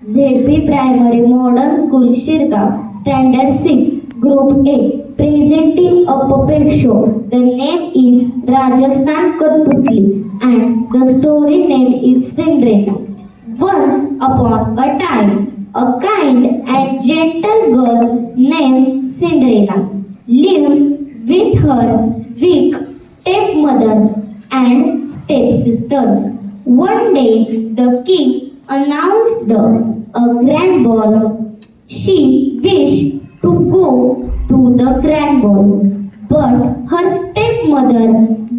ZP Primary Modern School Shirgaon, Standard 6, Group 8, presenting a puppet show. The name is Rajasthan Kathputli and the story name is Cinderella. Once upon a time, a kind and gentle girl named Cinderella lived with her weak stepmother and stepsisters. One day, the king announced a grand ball. She wished to go to the grand ball, but her stepmother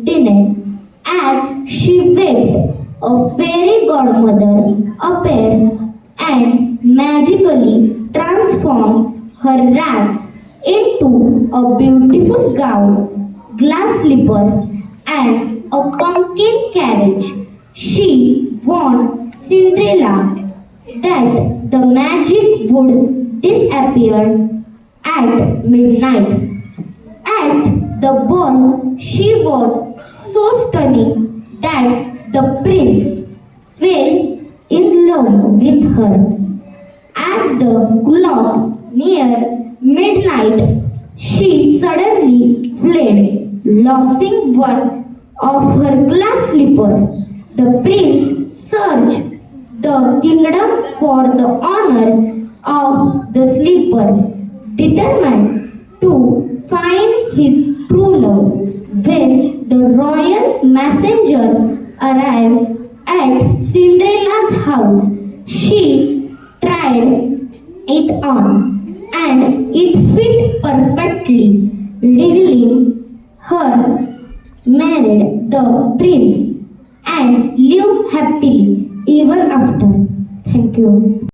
didn't. As she wept, a fairy godmother appeared and magically transformed her rags into a beautiful gown, glass slippers, and a pumpkin carriage. She warned Cinderella that the magic would disappear at midnight. At the ball, she was so stunning that the prince fell in love with her. As the clock near midnight, she suddenly fled, losing one of her glass slippers. The prince searched the kingdom for the honor of the slipper, determined to find his true love. When the royal messengers arrived at Cinderella's house, she tried it on and it fit perfectly, revealing her married the prince and live happily even after. Thank you.